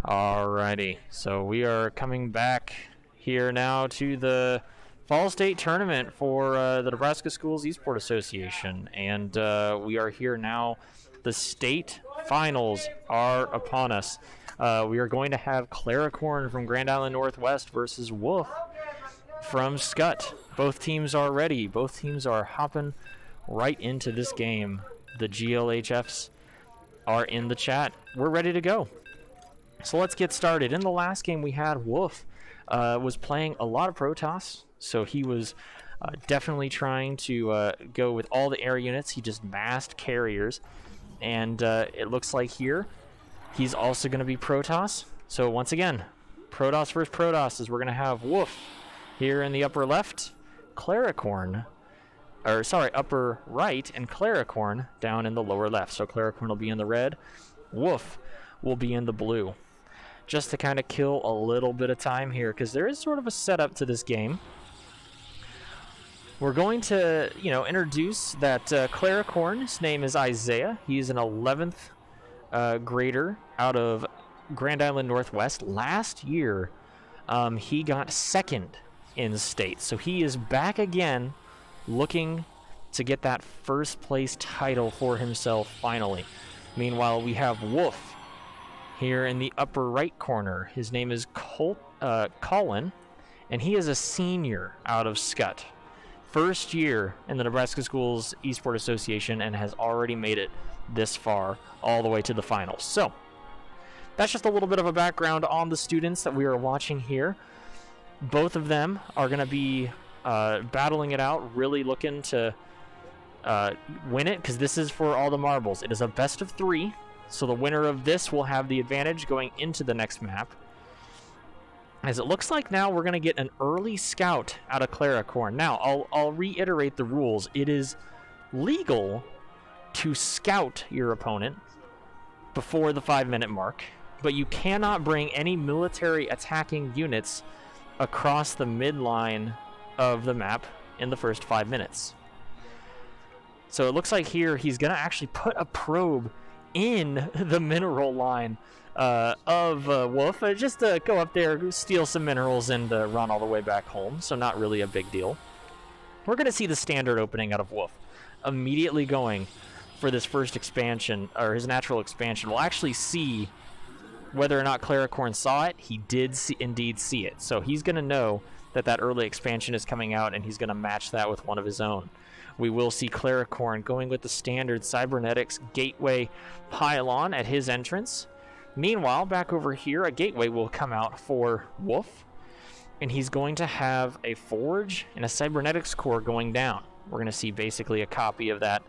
Alrighty, so we are coming back here now to the Fall State Tournament for the Nebraska Schools Esports Association, and we are here now. The state finals are upon us. We are going to have Claricorn from Grand Island Northwest versus Wolf from Scott. Both teams are ready. Both teams are hopping right into this game. The GLHFs are in the chat. We're ready to go. So let's get started. In the last game we had, Wolf was playing a lot of Protoss, so he was definitely trying to go with all the air units. He just massed carriers, and it looks like here he's also going to be Protoss. So once again, Protoss versus Protoss, as we're going to have Wolf here in the upper left, Claricorn, or sorry, upper right, and Claricorn down in the lower left. So Claricorn will be in the red, Wolf will be in the blue. Just to kind of kill a little bit of time here, because there is sort of a setup to this game. We're going to, introduce that Claricorn. His name is Isaiah. He's an 11th grader out of Grand Island Northwest. Last year, he got second in state, so he is back again, looking to get that first place title for himself finally. Meanwhile, we have Wolf here in the upper right corner. His name is Colin, and he is a senior out of Scott. First year in the Nebraska Schools Esports Association, and has already made it this far, all the way to the finals. So that's just a little bit of a background on the students that we are watching here. Both of them are going to be battling it out, really looking to win it, because this is for all the marbles. It is a best of 3. So the winner of this will have the advantage going into the next map. As it looks like now we're going to get an early scout out of Claricorn. Now, I'll reiterate the rules. It is legal to scout your opponent before the 5-minute mark, but you cannot bring any military attacking units across the midline of the map in the first 5 minutes. So it looks like here he's going to actually put a probe in the mineral line of Wolf, just to go up there, steal some minerals, and run all the way back home. So not really a big deal. We're going to see the standard opening out of Wolf, immediately going for this first expansion, or his natural expansion. We'll actually see whether or not Claricorn saw it. He did indeed see it, so he's going to know that that early expansion is coming out, and he's going to match that with one of his own. We will see Claricorn going with the standard Cybernetics Gateway pylon at his entrance. Meanwhile, back over here, a Gateway will come out for Wolf, and he's going to have a Forge and a Cybernetics core going down. We're going to see basically a copy of that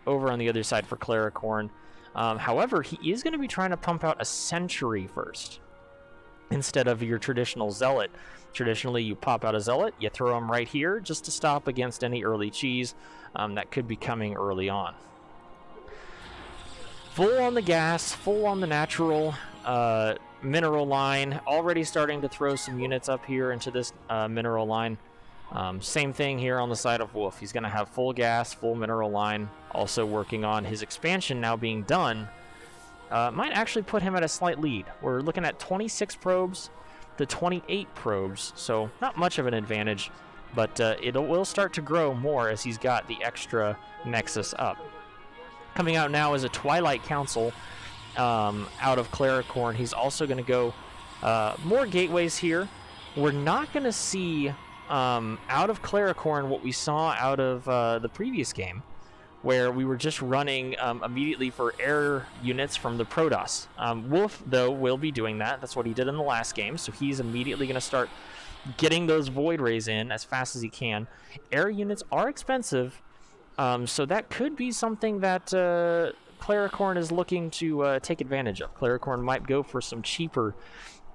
over on the other side for Claricorn. However, he is going to be trying to pump out a Sentry first, instead of your traditional Zealot. Traditionally, you pop out a Zealot, you throw him right here just to stop against any early cheese that could be coming early on. Full on the gas, full on the natural mineral line. Already starting to throw some units up here into this mineral line. Same thing here on the side of Wolf. He's going to have full gas, full mineral line. Also working on his expansion now being done. Might actually put him at a slight lead. We're looking at 26 probes to 28 probes, so not much of an advantage, but it will start to grow more as he's got the extra Nexus up. Coming out now is a Twilight Council out of Claricorn. He's also going to go more gateways here. We're not going to see out of Claricorn what we saw out of the previous game, where we were just running immediately for air units from the Protoss. Wolf, though, will be doing that. That's what he did in the last game, so he's immediately going to start getting those Void Rays in as fast as he can. Air units are expensive, so that could be something that Claricorn is looking to take advantage of. Claricorn might go for some cheaper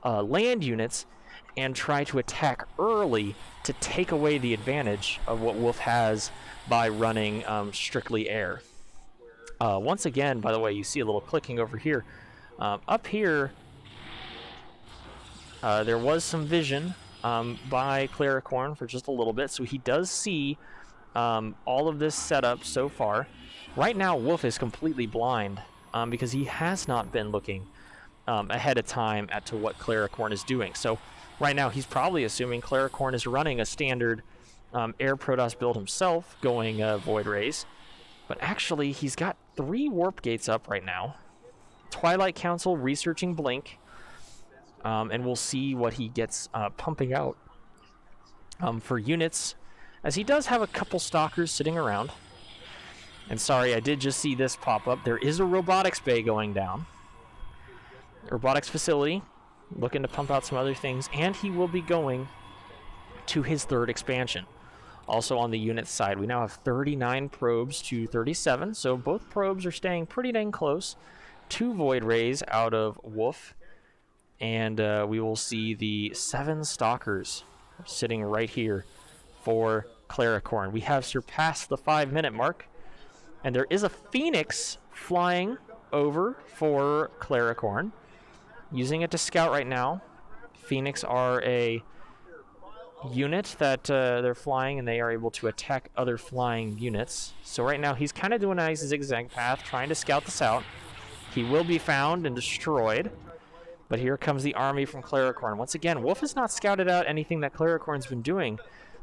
land units and try to attack early to take away the advantage of what Wolf has by running strictly air. Once again, by the way, you see a little clicking over here. Up here, there was some vision by Claricorn for just a little bit, so he does see all of this setup so far. Right now, Wolf is completely blind because he has not been looking ahead of time as to what Claricorn is doing. So right now he's probably assuming Claricorn is running a standard Air Protoss build himself, going Void Rays. But actually, he's got 3 warp gates up right now. Twilight Council researching Blink. And we'll see what he gets pumping out for units, as he does have a couple Stalkers sitting around. And sorry, I did just see this pop up. There is a robotics bay going down. Robotics facility, looking to pump out some other things. And he will be going to his 3rd expansion. Also on the unit side, we now have 39 probes to 37, so both probes are staying pretty dang close. 2 Void Rays out of Wolf, and we will see the 7 Stalkers sitting right here for Claricorn. We have surpassed the 5-minute mark, and there is a Phoenix flying over for Claricorn, using it to scout right now. Phoenix are a unit that they're flying, and they are able to attack other flying units. So right now he's kind of doing a nice zigzag path, trying to scout this out. He will be found and destroyed, but here comes the army from Claricorn. Once again, Wolf has not scouted out anything that Claricorn's been doing,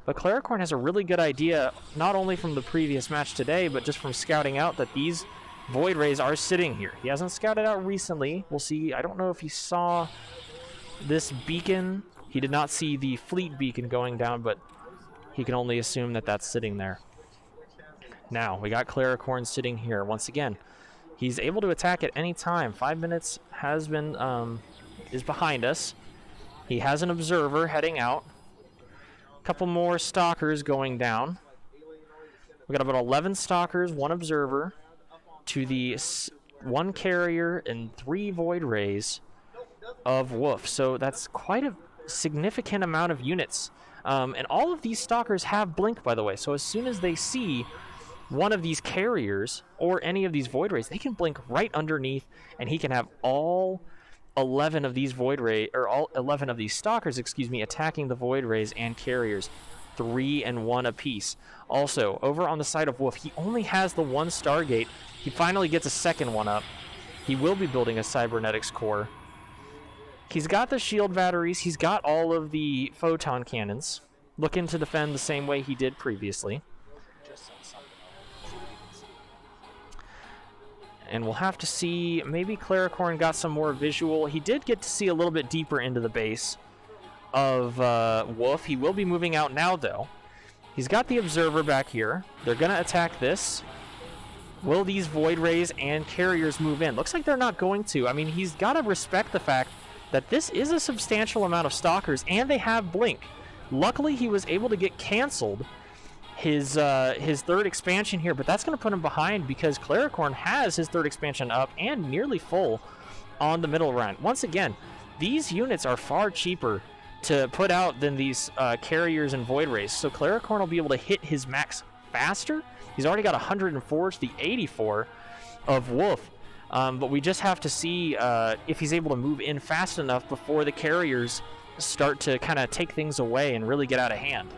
but Claricorn has a really good idea, not only from the previous match today, but just from scouting out that these Void Rays are sitting here. He hasn't scouted out recently. We'll see. I don't know if he saw this beacon. He did not see the fleet beacon going down, but he can only assume that that's sitting there. Now, we got Claricorn sitting here. Once again, he's able to attack at any time. 5 minutes has been is behind us. He has an observer heading out. A couple more Stalkers going down. We got about 11 Stalkers, 1 observer, to the 1 carrier and 3 Void Rays of Wolf. So that's quite a significant amount of units. And all of these Stalkers have Blink, by the way. So as soon as they see one of these carriers or any of these Void Rays, they can blink right underneath, and he can have all 11 of these Void Rays, or all 11 of these Stalkers, excuse me, attacking the Void Rays and carriers. 3 and 1 apiece. Also, over on the side of Wolf, he only has the 1 Stargate. He finally gets a second one up. He will be building a cybernetics core. He's got the shield batteries. He's got all of the photon cannons, looking to defend the same way he did previously. And we'll have to see, maybe Claricorn got some more visual. He did get to see a little bit deeper into the base of Wolf. He will be moving out now, though. He's got the observer back here. They're going to attack this. Will these Void Rays and carriers move in? Looks like they're not going to. I mean, he's got to respect the fact that this is a substantial amount of Stalkers, and they have Blink. Luckily, he was able to get canceled his 3rd expansion here, but that's going to put him behind because Claricorn has his 3rd expansion up and nearly full on the middle run. Once again, these units are far cheaper to put out than these carriers and Void Rays, so Claricorn will be able to hit his max faster. He's already got 104 to the 84 of Wolf, but we just have to see if he's able to move in fast enough before the carriers start to kind of take things away and really get out of hand.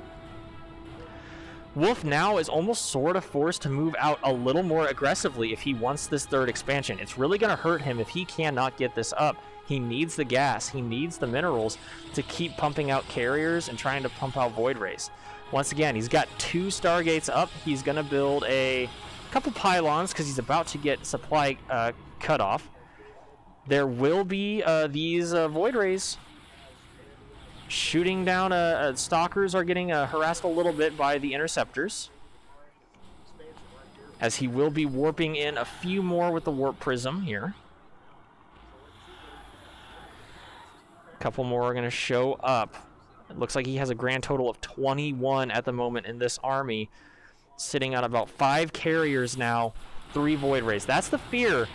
Wolf now is almost sort of forced to move out a little more aggressively if he wants this 3rd expansion. It's really going to hurt him if he cannot get this up. He needs the gas, he needs the minerals to keep pumping out carriers and trying to pump out Void Rays. Once again, he's got 2 Stargates up. He's going to build a couple pylons because he's about to get supply cut off. There will be these Void Rays shooting down. Stalkers are getting harassed a little bit by the interceptors, as he will be warping in a few more with the warp prism here. A couple more are going to show up. It looks like he has a grand total of 21 at the moment in this army, sitting on about 5 carriers now, 3 Void Rays. That's the fear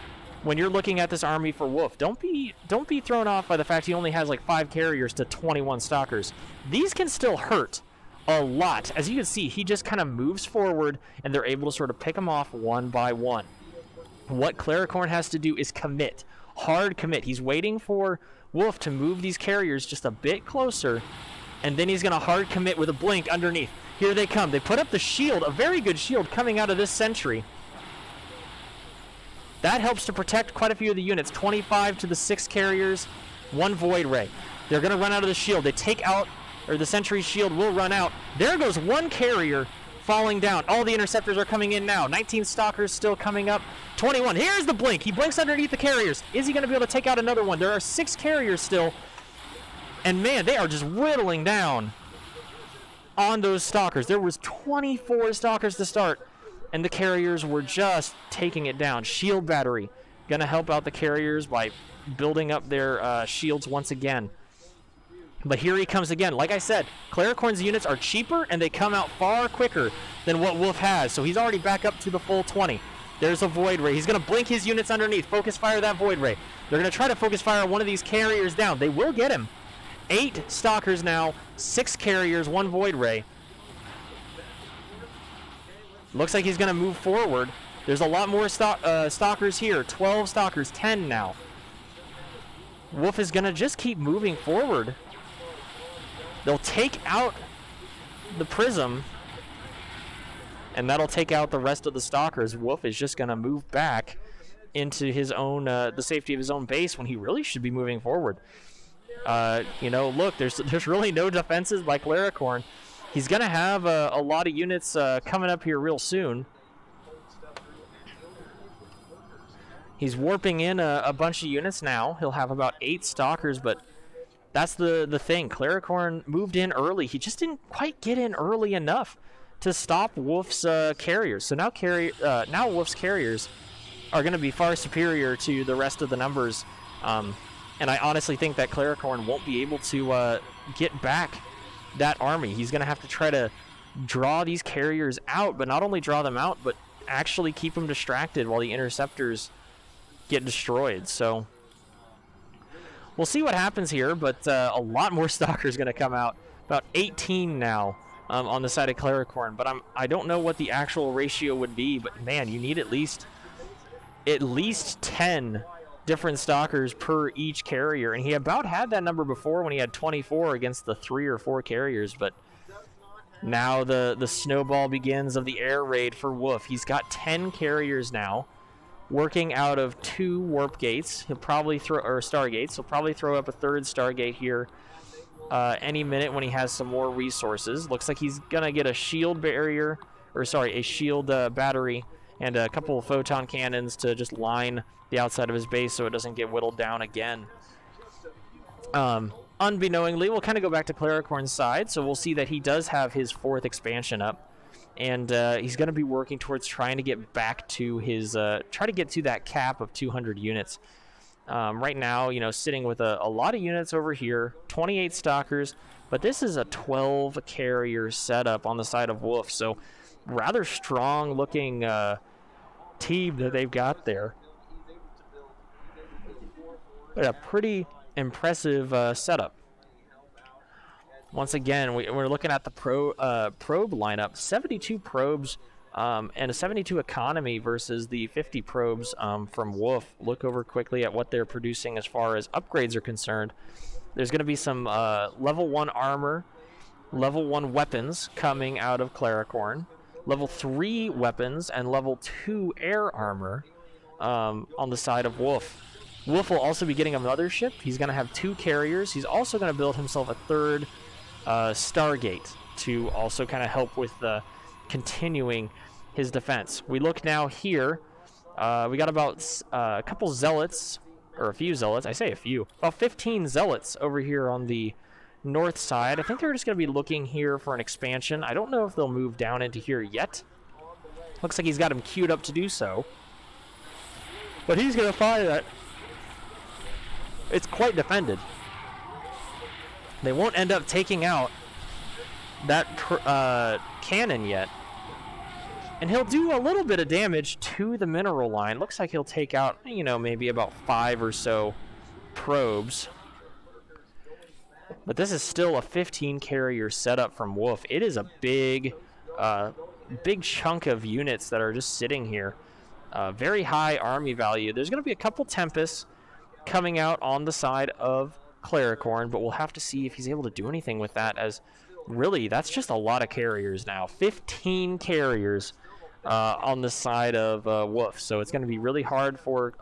when you're looking at this army for Wolf. Don't be thrown off by the fact he only has like 5 carriers to 21 Stalkers. These can still hurt a lot. As you can see, he just kind of moves forward, and they're able to sort of pick him off one by one. What Claricorn has to do is commit. Hard commit. He's waiting for Wolf to move these carriers just a bit closer, and then he's going to hard commit with a Blink underneath. Here they come. They put up the shield, a very good shield coming out of this sentry. That helps to protect quite a few of the units. 25 to the 6 carriers, 1 Void Ray. They're going to run out of the shield. They take out, or the Sentry's shield will run out. There goes 1 carrier falling down. All the interceptors are coming in now. 19 Stalkers still coming up. 21. Here's the blink. He blinks underneath the carriers. Is he going to be able to take out another one? There are 6 carriers still. And man, they are just whittling down on those Stalkers. There was 24 Stalkers to start, and the carriers were just taking it down. Shield battery going to help out the carriers by building up their shields once again. But here he comes again. Like I said, Claricorn's units are cheaper, and they come out far quicker than what Wolf has. So he's already back up to the full 20. There's a Void Ray. He's going to blink his units underneath. Focus fire that Void Ray. They're going to try to focus fire one of these carriers down. They will get him. 8 Stalkers now, 6 carriers, 1 Void Ray. Looks like he's going to move forward. There's a lot more Stalkers here. 12 Stalkers, 10 now. Wolf is going to just keep moving forward. They'll take out the Prism, and that'll take out the rest of the Stalkers. Wolf is just going to move back into his own, the safety of his own base when he really should be moving forward. Look, there's really no defenses by Claricorn. He's going to have a lot of units coming up here real soon. He's warping in a bunch of units now. He'll have about 8 Stalkers, but that's the thing. Claricorn moved in early. He just didn't quite get in early enough to stop Wolf's carriers. So now Wolf's carriers are going to be far superior to the rest of the numbers. And I honestly think that Claricorn won't be able to get back that army. He's going to have to try to draw these carriers out, but not only draw them out, but actually keep them distracted while the interceptors get destroyed. So we'll see what happens here, but a lot more Stalkers going to come out. About 18 now on the side of Claricorn, but I don't know what the actual ratio would be, but man, you need at least 10 different Stalkers per each carrier, and he about had that number before when he had 24 against the 3 or 4 carriers, but now the snowball begins of the air raid for Wolf. He's got 10 carriers now, working out of 2 warp gates. He'll probably stargates. He'll probably throw up a 3rd stargate here any minute when he has some more resources. Looks like he's gonna get a shield barrier, a shield battery, and a couple of photon cannons to just line the outside of his base so it doesn't get whittled down again. Unbeknowingly, we'll kind of go back to Claricorn's side, so we'll see that he does have his 4th expansion up, and he's going to be working towards trying to get back to his, try to get to that cap of 200 units. Right now, sitting with a lot of units over here, 28 Stalkers, but this is a 12 carrier setup on the side of Wolf, so rather strong looking team that they've got there. But a pretty impressive setup. Once again, we're looking at the probe lineup. 72 probes and a 72 economy versus the 50 probes from Wolf. Look over quickly at what they're producing as far as upgrades are concerned. There's going to be some level 1 armor, level 1 weapons coming out of Claricorn, level 3 weapons, and level 2 air armor on the side of Wolf. Wolf will also be getting a mothership. He's going to have 2 carriers. He's also going to build himself a 3rd Stargate to also kind of help with continuing his defense. We look now here. We got about a couple zealots, or a few zealots. I say a few. About 15 zealots over here on the north side. I think they're just going to be looking here for an expansion. I don't know if they'll move down into here yet. Looks like he's got him queued up to do so. But he's going to find that it's quite defended. They won't end up taking out that cannon yet. And he'll do a little bit of damage to the mineral line. Looks like he'll take out, maybe about 5 or so probes. But this is still a 15 carrier setup from Wolf. It is a big chunk of units that are just sitting here. Very high army value. There's going to be a couple Tempests coming out on the side of Claricorn, but we'll have to see if he's able to do anything with that, as really that's just a lot of carriers now. 15 carriers on the side of Wolf. So it's going to be really hard for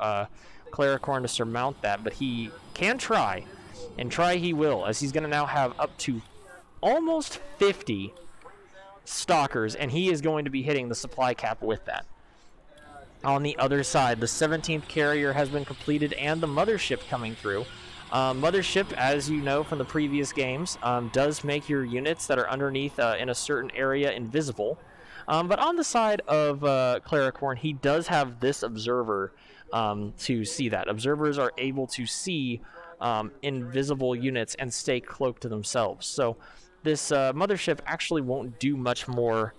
Claricorn to surmount that, but he can try, and try he will, as he's going to now have up to almost 50 stalkers, and he is going to be hitting the supply cap with that. On the other side, the 17th carrier has been completed, and the mothership coming through. Mothership, as you know from the previous games, does make your units that are underneath in a certain area invisible. But on the side of Claricorn, he does have this observer to see that. Observers are able to see invisible units and stay cloaked to themselves. So this mothership actually won't do much more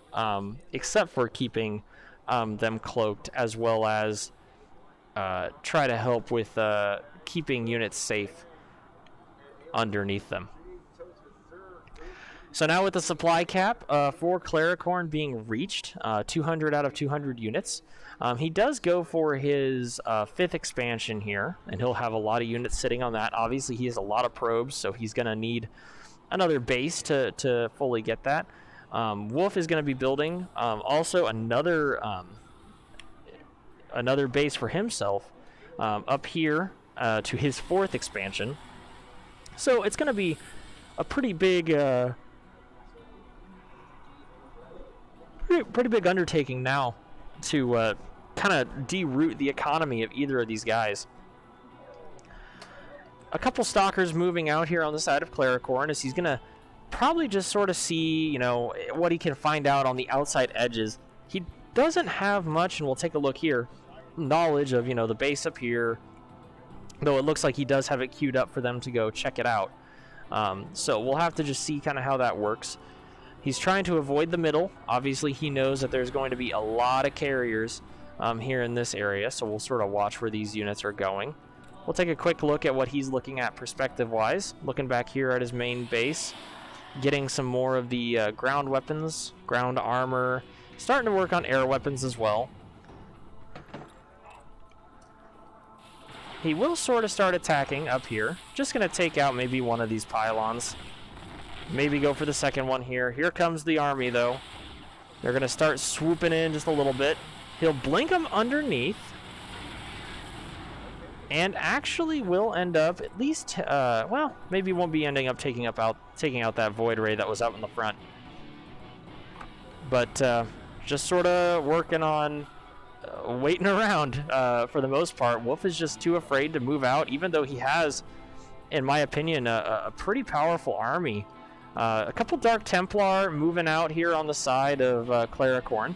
except for keeping them cloaked, as well as try to help with keeping units safe underneath them. So now with the supply cap for Claricorn being reached, 200 out of 200 units, he does go for his 5th expansion here, and he'll have a lot of units sitting on that. Obviously, he has a lot of probes, so he's going to need another base to fully get that. Wolf is going to be building also another base for himself up here to his 4th expansion. So it's going to be a pretty big undertaking now to kind of deroot the economy of either of these guys. A couple stalkers moving out here on the side of Claricorn, as he's going to probably just sort of see, you know, what he can find out on the outside edges. He doesn't have much, and we'll take a look here, knowledge of, you know, the base up here, though it looks like he does have it queued up for them to go check it out. So we'll have to just see kind of how that works. He's trying to avoid the middle. Obviously, he knows that there's going to be a lot of carriers here in this area, so we'll sort of watch where these units are going. We'll take a quick look at what he's looking at perspective-wise. Looking back here at his main base, getting some more of the ground weapons, ground armor, starting to work on air weapons as well. He will sort of start attacking up here. Just going to take out maybe one of these pylons. Maybe go for the second one here. Here comes the army, though. They're going to start swooping in just a little bit. He'll blink them underneath. And actually will end up at least, well, maybe won't be ending up taking out that void ray that was out in the front. But just sort of working on waiting around for the most part. Wolf is just too afraid to move out, even though he has, in my opinion, a pretty powerful army. A couple Dark Templar moving out here on the side of Claricorn.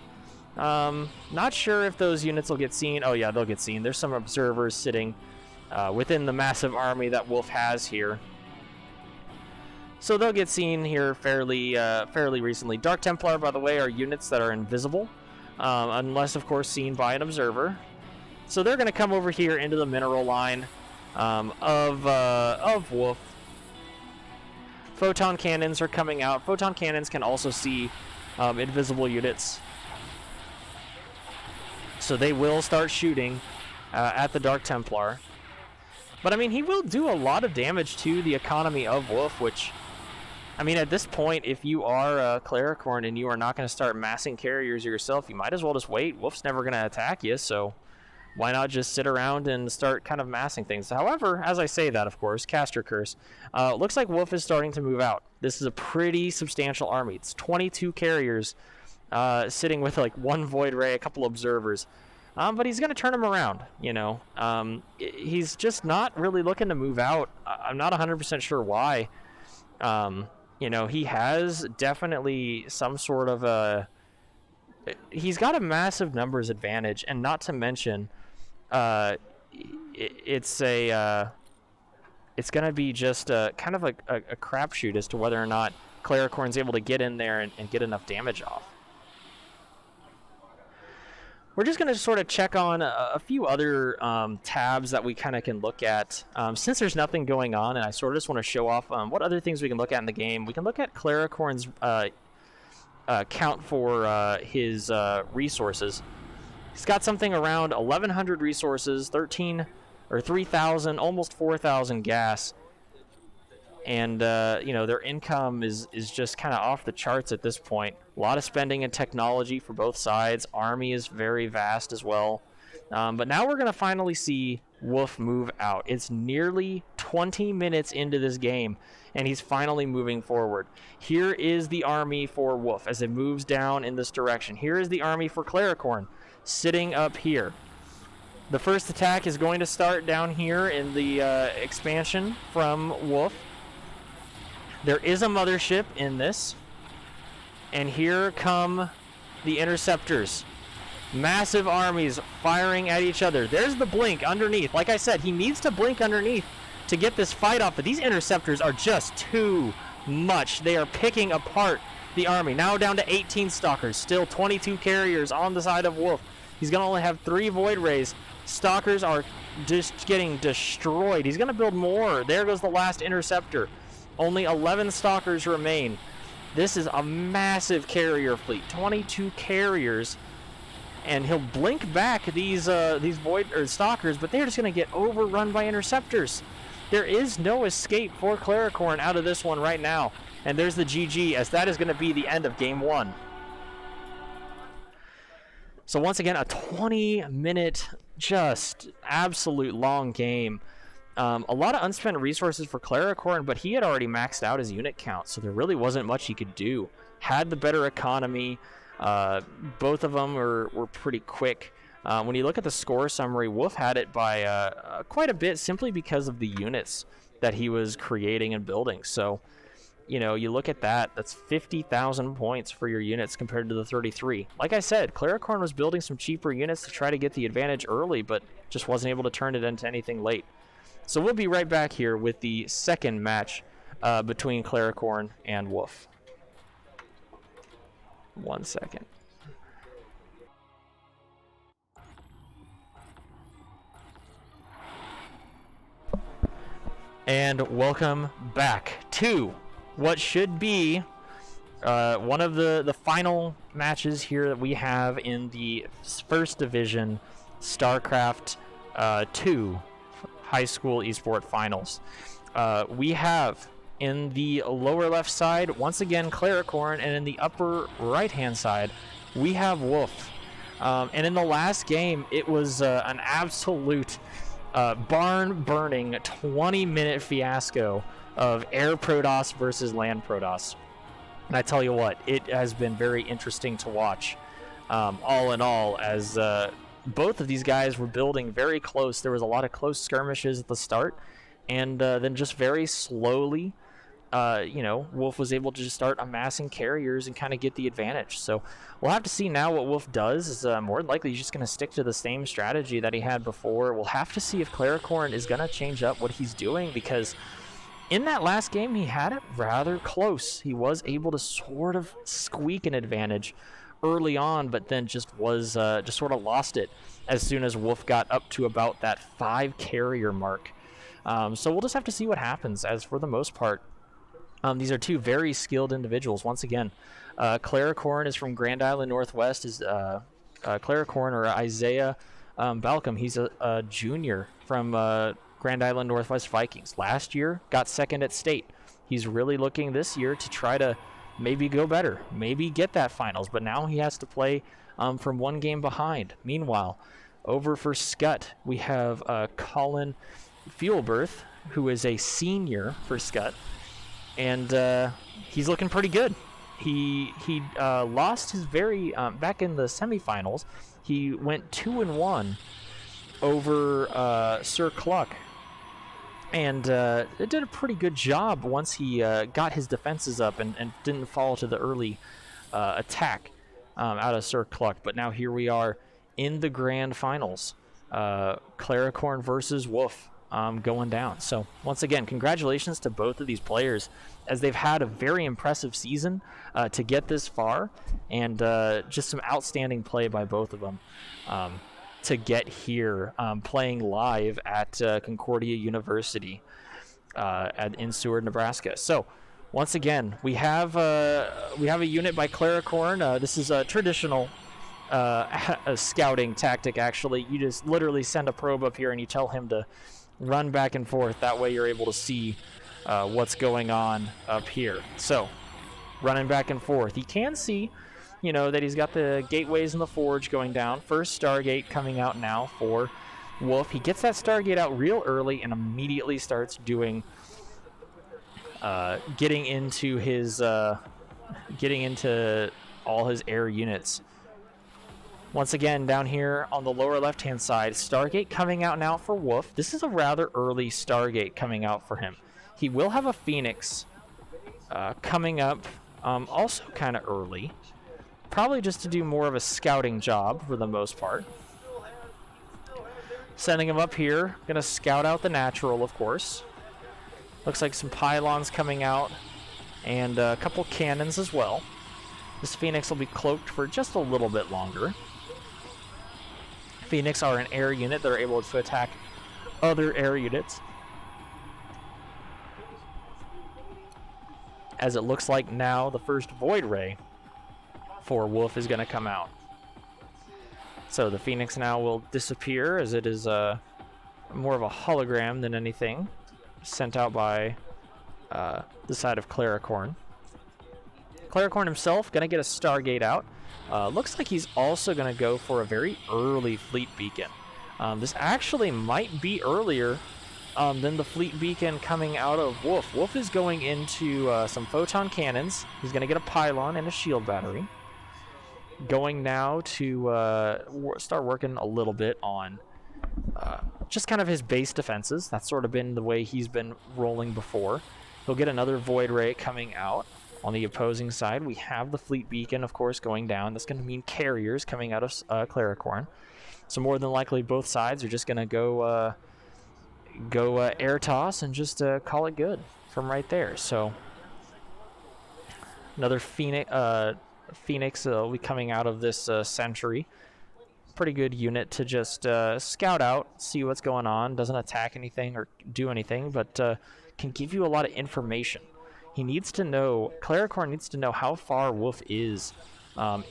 Not sure if those units will get seen. Oh yeah, they'll get seen. There's some observers sitting within the massive army that Wolf has here. So they'll get seen here fairly recently. Dark Templar, by the way, are units that are invisible, unless, of course, seen by an observer. So they're going to come over here into the mineral line of Wolf. Photon cannons are coming out. Photon cannons can also see invisible units. So they will start shooting at the Dark Templar. But, I mean, he will do a lot of damage to the economy of Wolf, which, I mean, at this point, if you are Claricorn and you are not going to start massing carriers yourself, you might as well just wait. Wolf's never going to attack you, so why not just sit around and start kind of massing things? However, as I say that, of course, Caster Curse, looks like Wolf is starting to move out. This is a pretty substantial army. It's 22 carriers sitting with like one Void Ray, a couple observers. But he's going to turn them around, you know. He's just not really looking to move out. I'm not 100% sure why. You know, he has definitely some sort of a... He's got a massive numbers advantage, and not to mention, it's going to be just kind of a crapshoot as to whether or not Claricorn's able to get in there and get enough damage off. We're just going to sort of check on a few other tabs that we kind of can look at. Since there's nothing going on, and I sort of just want to show off what other things we can look at in the game, we can look at Claricorn's count for his resources. He's got something around 1,100 resources, 3,000, almost 4,000 gas. and their income is just kind of off the charts at this point. A lot of spending in technology for both sides. Army is very vast as well. But now we're going to finally see Wolf move out. It's nearly 20 minutes into this game, and he's finally moving forward. Here is the army for Wolf as it moves down in this direction. Here is the army for Claricorn sitting up here. The first attack is going to start down here in the expansion from Wolf. There is a mothership in this, and here come the interceptors. Massive armies firing at each other. There's the blink underneath. Like I said, he needs to blink underneath to get this fight off, but these interceptors are just too much. They are picking apart the army. Now down to 18 stalkers. Still 22 carriers on the side of Wolf. He's going to only have 3 void rays. Stalkers are just getting destroyed. He's going to build more. There goes the last interceptor. Only 11 stalkers remain. This is a massive carrier fleet. 22 carriers. And he'll blink back these void or stalkers, but they're just going to get overrun by interceptors. There is no escape for Claricorn out of this one right now. And there's the GG, as that is going to be the end of game 1. So once again, a 20-minute, just absolute long game. A lot of unspent resources for Claricorn, but he had already maxed out his unit count, so there really wasn't much he could do. Had the better economy. Both of them were pretty quick. When you look at the score summary, Wolf had it by quite a bit simply because of the units that he was creating and building. So, you look at that, that's 50,000 points for your units compared to the 33. Like I said, Claricorn was building some cheaper units to try to get the advantage early, but just wasn't able to turn it into anything late. So we'll be right back here with the second match between Claricorn and Wolf. 1 second. And welcome back to what should be one of the final matches here that we have in the first division Starcraft 2 high school esport finals. We have in the lower left side, once again, Claricorn, and in the upper right-hand side, we have Wolf. And in the last game, it was an absolute barn-burning 20-minute fiasco of Air Protoss versus Land Protoss. And I tell you what, it has been very interesting to watch, all in all, as both of these guys were building very close. There was a lot of close skirmishes at the start, and then just very slowly, Wolf was able to just start amassing carriers and kind of get the advantage. So we'll have to see now what Wolf does. Is more than likely he's just going to stick to the same strategy that he had before. We'll have to see if Claricorn is going to change up what he's doing, because in that last game he had it rather close. He was able to sort of squeak an advantage early on, but then just sort of lost it as soon as Wolf got up to about that 5 carrier mark. So we'll just have to see what happens, as for the most part, these are 2 very skilled individuals. Once again, Claricorn is from Grand Island Northwest. Is Claricorn, or Isaiah Balcom. He's a junior from Grand Island Northwest Vikings. Last year, got second at state. He's really looking this year to try to maybe go better, maybe get that finals, but now he has to play from 1 game behind. Meanwhile, over for Scott, we have Colin Fuelberth, who is a senior for Scott. And he's looking pretty good. He lost his very back in the semifinals. He went 2-1 over Sir Cluck, and it did a pretty good job once he got his defenses up and didn't fall to the early attack out of Sir Cluck. But now here we are in the grand finals, Claricorn versus Wolf. Going down. So once again, congratulations to both of these players, as they've had a very impressive season to get this far, and just some outstanding play by both of them to get here, playing live at Concordia University in Seward, Nebraska. So once again, we have a unit by Claricorn. This is a traditional a scouting tactic. Actually, you just literally send a probe up here and you tell him to run back and forth. That way you're able to see what's going on up here. So, running back and forth. He can see, that he's got the gateways in the forge going down. First Stargate coming out now for Wolf. He gets that Stargate out real early and immediately starts doing, getting into all his air units. Once again, down here on the lower left-hand side, Stargate coming out now for Wolf. This is a rather early Stargate coming out for him. He will have a Phoenix coming up, also kind of early. Probably just to do more of a scouting job for the most part. Sending him up here. Going to scout out the natural, of course. Looks like some pylons coming out and a couple cannons as well. This Phoenix will be cloaked for just a little bit longer. Phoenix are an air unit that are able to attack other air units. As it looks like now the first Void Ray for Wolf is going to come out. So the Phoenix now will disappear as it is more of a hologram than anything sent out by the side of Claricorn. Claricorn himself going to get a Stargate out. Looks like he's also going to go for a very early Fleet Beacon. This actually might be earlier than the Fleet Beacon coming out of Wolf. Wolf is going into some photon cannons. He's going to get a pylon and a shield battery. Going now to start working a little bit on just kind of his base defenses. That's sort of been the way he's been rolling before. He'll get another Void Ray coming out. On the opposing side, we have the Fleet Beacon, of course, going down. That's going to mean carriers coming out of Claricorn. So more than likely, both sides are just going to go air toss and just call it good from right there. So another Phoenix will be coming out of this Sentry. Pretty good unit to just scout out, see what's going on. Doesn't attack anything or do anything, but can give you a lot of information. He needs to know, Claricorn needs to know how far Wolf is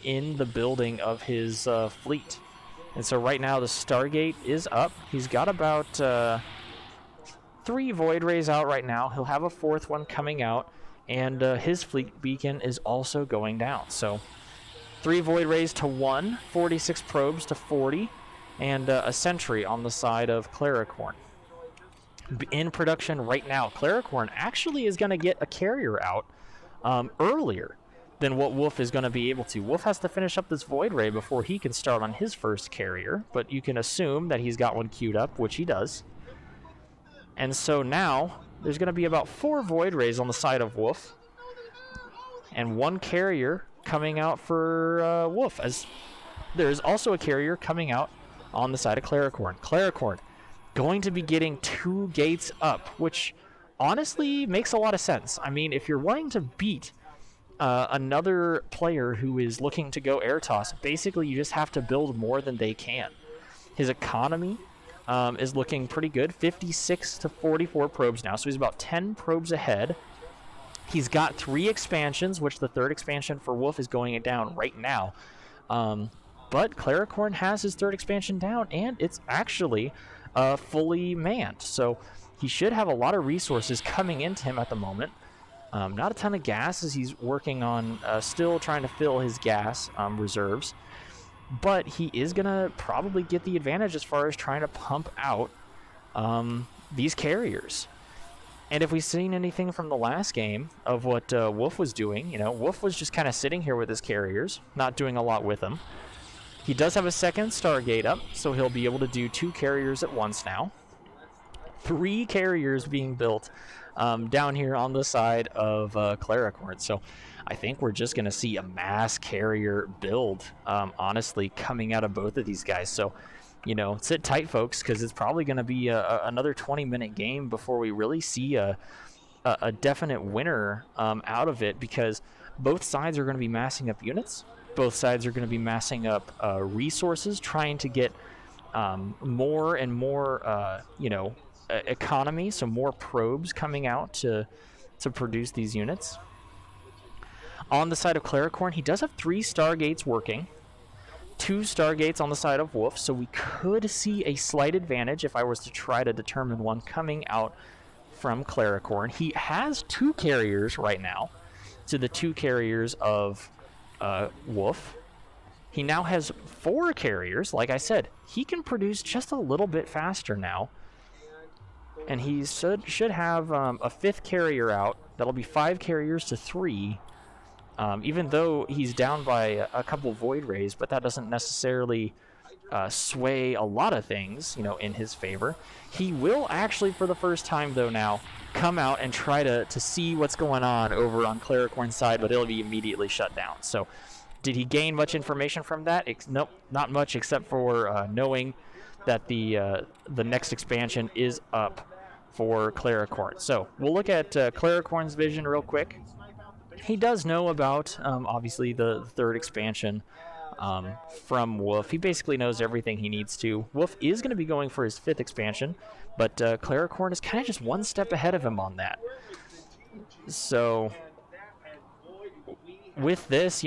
in the building of his fleet. And so right now the Stargate is up. He's got about 3 Void Rays out right now. He'll have a 4th one coming out, and his Fleet Beacon is also going down. So 3 Void Rays to 1, 46 probes to 40, and a Sentry on the side of Claricorn. In production right now, Claricorn actually is going to get a carrier out earlier than what Wolf is going to be able to. Wolf has to finish up this Void Ray before he can start on his first carrier, but you can assume that he's got one queued up, which he does. And so now there's going to be about 4 Void Rays on the side of Wolf and 1 carrier coming out for Wolf, as there's also a carrier coming out on the side of Claricorn. Claricorn going to be getting 2 gates up, which honestly makes a lot of sense. I mean, if you're wanting to beat another player who is looking to go air toss, basically you just have to build more than they can. His economy is looking pretty good, 56 to 44 probes now, so he's about 10 probes ahead. He's got 3 expansions, which the 3rd expansion for Wolf is going down right now. But Claricorn has his 3rd expansion down, and it's actually fully manned. So he should have a lot of resources coming into him at the moment. Not a ton of gas as he's working on still trying to fill his gas reserves. But he is going to probably get the advantage as far as trying to pump out these carriers. And if we've seen anything from the last game of what Wolf was doing, Wolf was just kind of sitting here with his carriers, not doing a lot with them. He does have a 2nd Stargate up, so he'll be able to do 2 carriers at once now. 3 carriers being built down here on the side of Claricorn. So I think we're just going to see a mass carrier build, honestly, coming out of both of these guys. So, sit tight, folks, because it's probably going to be another 20-minute game before we really see a definite winner out of it, because both sides are going to be massing up units. Both sides are going to be massing up resources, trying to get more and more, economy, so more probes coming out to produce these units. On the side of Claricorn, he does have 3 Stargates working, 2 Stargates on the side of Wolf, so we could see a slight advantage if I was to try to determine one coming out from Claricorn. He has 2 carriers right now to the 2 carriers of Wolf. He now has 4 carriers. Like I said, he can produce just a little bit faster now. And he should have a 5th carrier out. That'll be 5 carriers to 3. Even though he's down by a couple Void Rays, but that doesn't necessarily sway a lot of things, in his favor. He will actually, for the first time though now, come out and try to see what's going on over on Claricorn's side, but it'll be immediately shut down. So, did he gain much information from that? Nope, not much, except for knowing that the next expansion is up for Claricorn. So, we'll look at Claricorn's vision real quick. He does know about, obviously, the 3rd expansion from Wolf. He basically knows everything he needs to. Wolf is going to be going for his 5th expansion, but Claricorn is kind of just one step ahead of him on that. So, with this,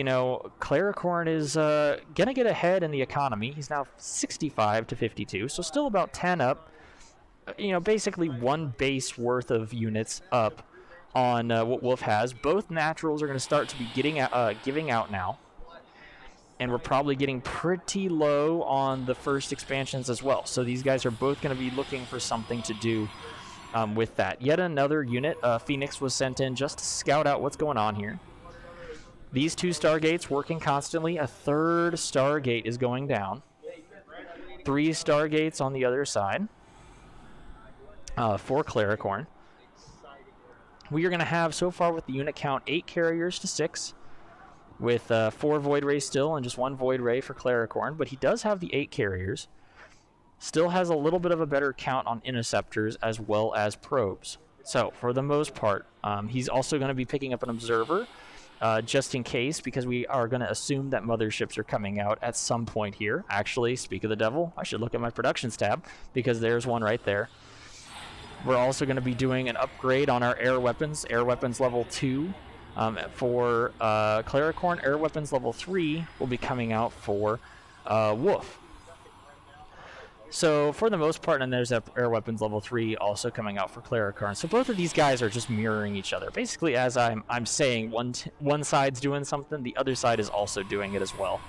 Claricorn is going to get ahead in the economy. He's now 65 to 52, so still about 10 up. Basically 1 base worth of units up on what Wolf has. Both naturals are going to start to be giving out now. And we're probably getting pretty low on the first expansions as well. So these guys are both going to be looking for something to do with that. Yet another unit, Phoenix, was sent in just to scout out what's going on here. These 2 Stargates working constantly. A 3rd Stargate is going down. 3 Stargates on the other side for Claricorn. We are going to have, so far with the unit count, 8 carriers to 6, with 4 Void Rays still and just 1 Void Ray for Claricorn, but he does have the 8 carriers. Still has a little bit of a better count on interceptors as well as probes. So, for the most part, he's also going to be picking up an observer, just in case, because we are going to assume that motherships are coming out at some point here. Actually, speak of the devil, I should look at my productions tab, because there's one right there. We're also going to be doing an upgrade on our air weapons level 2 for Claricorn. Air weapons level 3 will be coming out for Wolf. So for the most part, and there's air weapons level 3 also coming out for Claricorn. So both of these guys are just mirroring each other. Basically, as I'm saying, one side's doing something, the other side is also doing it as well.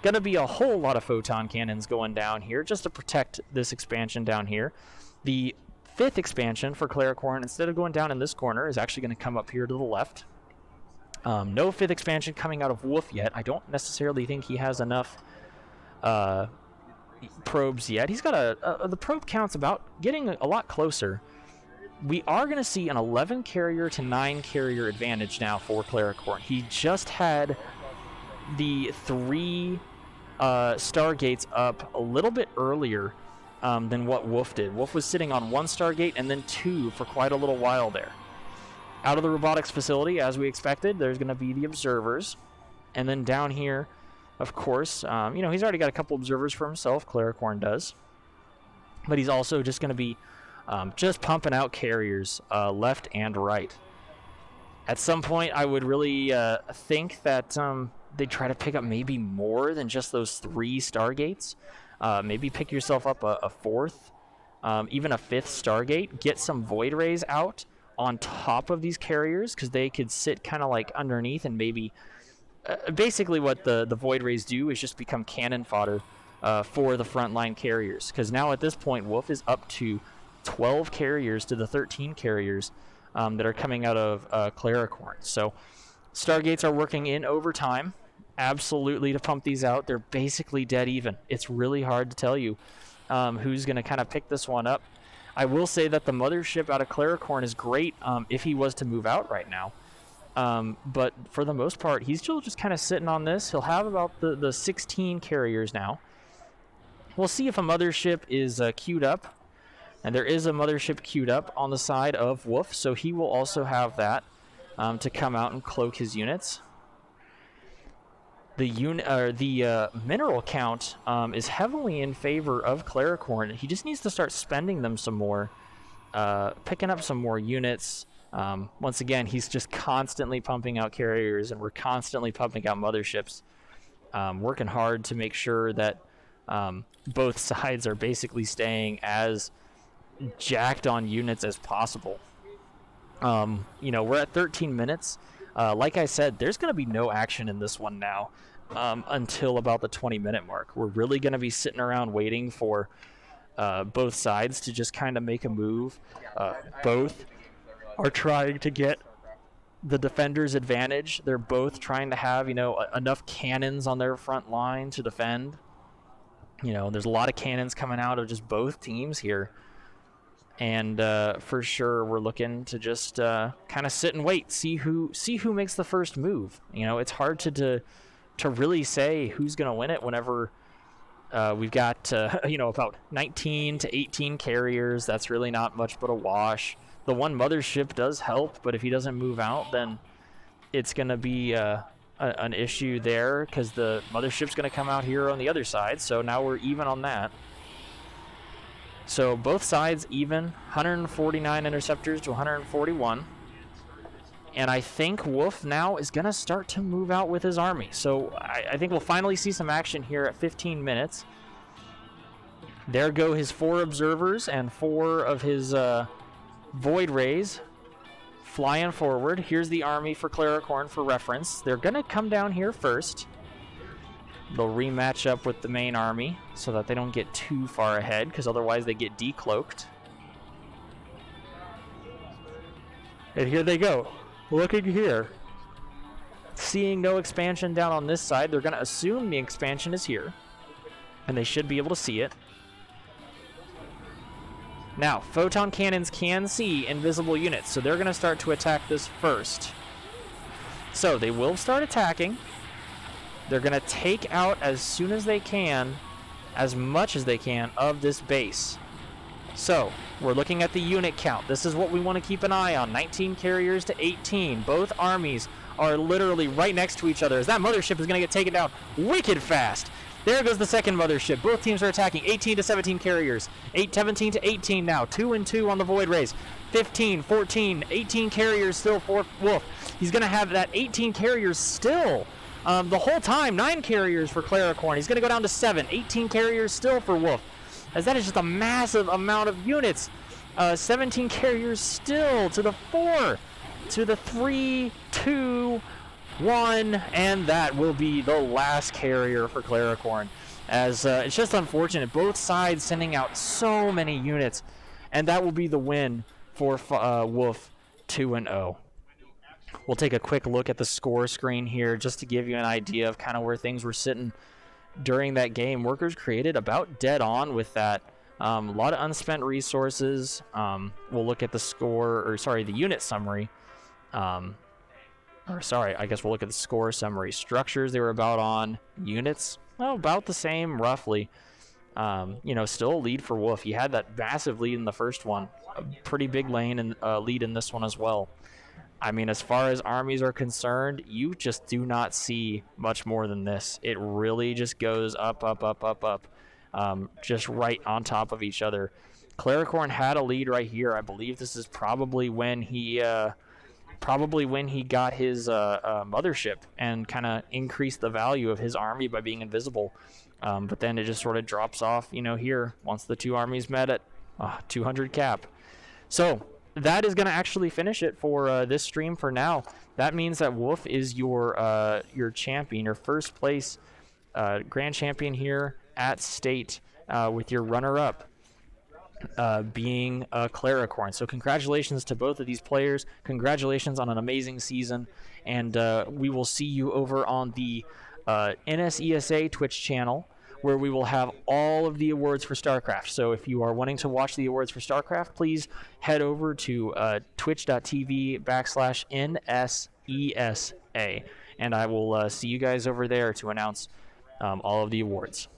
Gonna be a whole lot of photon cannons going down here just to protect this expansion down here. The 5th expansion for Claricorn, instead of going down in this corner, is actually going to come up here to the left. No 5th expansion coming out of Wolf yet. I don't necessarily think he has enough probes yet. He's got the probe count's about getting a lot closer. We are going to see an 11 carrier to 9 carrier advantage now for Claricorn. He just had the 3 Stargates up a little bit earlier than what Wolf did. Wolf was sitting on 1 Stargate and then 2 for quite a little while there. Out of the robotics facility, as we expected, there's going to be the observers. And then down here, of course, he's already got a couple observers for himself, Claricorn does. But he's also just going to be just pumping out carriers left and right. At some point, I would really think that they'd try to pick up maybe more than just those 3 Stargates. Maybe pick yourself up a 4th, even a 5th Stargate. Get some Void Rays out on top of these carriers, because they could sit kind of like underneath, and maybe basically what the Void Rays do is just become cannon fodder for the frontline carriers. Because now at this point, Wolf is up to 12 carriers to the 13 carriers that are coming out of Claricorn. So Stargates are working in overtime. Absolutely to pump these out. They're basically dead even. It's really hard to tell you who's going to kind of pick this one up. I will say that the mothership out of Claricorn is great if he was to move out right now. But for the most part, he's still just kind of sitting on this. He'll have about the 16 carriers now. We'll see if a mothership is queued up. And there is a mothership queued up on the side of Wolf, so he will also have that to come out and cloak his units. The mineral count is heavily in favor of Claricorn. He just needs to start spending them some more, picking up some more units. Once again, he's just constantly pumping out carriers, and we're constantly pumping out motherships, working hard to make sure that both sides are basically staying as jacked on units as possible. We're at 13 minutes. Like I said, there's going to be no action in this one now until about the 20-minute mark. We're really going to be sitting around waiting for both sides to just kind of make a move. Both are trying to get the defender's advantage. They're both trying to have, enough cannons on their front line to defend. There's a lot of cannons coming out of just both teams here. And for sure, we're looking to just kind of sit and wait, see who makes the first move. It's hard to really say who's going to win it whenever we've got about 19 to 18 carriers. That's really not much but a wash. The one mothership does help, but if he doesn't move out, then it's going to be an issue there, because the mothership's going to come out here on the other side. So now we're even on that. So both sides even, 149 interceptors to 141. And I think Wolf now is going to start to move out with his army. So I think we'll finally see some action here at 15 minutes. There go his 4 observers and 4 of his void rays flying forward. Here's the army for Claricorn for reference. They're going to come down here first. They'll rematch up with the main army so that they don't get too far ahead, because otherwise they get decloaked. And here they go. Looking here. Seeing no expansion down on this side, they're going to assume the expansion is here. And they should be able to see it. Now, photon cannons can see invisible units, so they're going to start to attack this first. So they will start attacking. They're going to take out, as soon as they can, as much as they can of this base. So we're looking at the unit count. This is what we want to keep an eye on. 19 carriers to 18. Both armies are literally right next to each other, as that mothership is going to get taken down wicked fast. There goes the second mothership. Both teams are attacking. 18 to 17 carriers. 17 to 18 now. 2 and 2 on the void rays. 15, 14, 18 carriers still for Wolf. He's going to have that 18 carriers still the whole time. 9 carriers for Claricorn. He's going to go down to 7. 18 carriers still for Wolf, as that is just a massive amount of units. 17 carriers still to the 4, to the 3, 2, 1, and that will be the last carrier for Claricorn. As it's just unfortunate, both sides sending out so many units, and that will be the win for Wolf, 2-0. We'll take a quick look at the score screen here just to give you an idea of kind of where things were sitting during that game. Workers created about dead on with that. A lot of unspent resources. We'll look at the unit summary. I guess we'll look at the score summary. Structures, they were about on. Units, about the same, roughly. Still a lead for Wolf. He had that massive lead in the first one. A pretty big lead in this one as well. I mean, as far as armies are concerned, you just do not see much more than this. It really just goes up, up, up, up, up, just right on top of each other. Claricorn had a lead right here. I believe this is probably when he got his mothership and kind of increased the value of his army by being invisible. But then it just sort of drops off, here once the two armies met at 200 cap. So that is going to actually finish it for this stream for now. That means that Wolf is your champion, your first place grand champion here at state, with your runner-up being Claricorn. So congratulations to both of these players. Congratulations on an amazing season, and we will see you over on the NSESA Twitch channel, where we will have all of the awards for Starcraft. So if you are wanting to watch the awards for Starcraft, please head over to twitch.tv/NSESA, and I will see you guys over there to announce all of the awards.